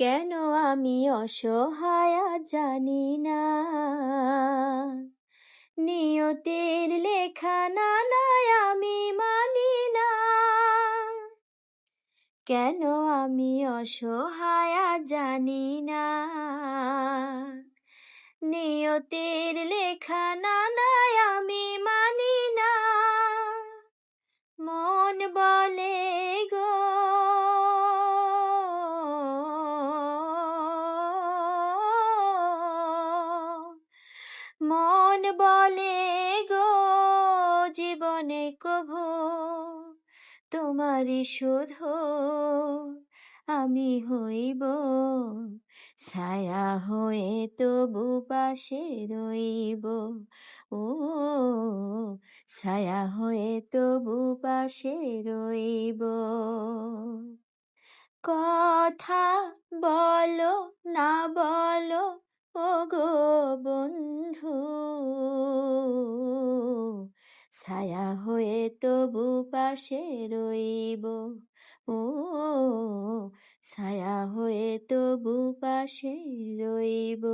কেন আমি অসহায় আজ জানি না, নিয়তির লেখা নানায় আমি মানি না। কেন আমি অসহায় আজ জানি না, নিয়তির লেখা নানায় আমি মানি না। মন বলে গো মন বলে গো জীবনে কভু তোমারই শুধু আমি হইব, ছায়া হয়ে তবু পাশে রইব। ও ছায়া হয়ে তবু পাশে রইব। কথা বলো না বলো ও গো বন্ধু, ছায়া হয়ে তবু পাশে রইব। ও ছায়া হয়ে তবু পাশে রইব।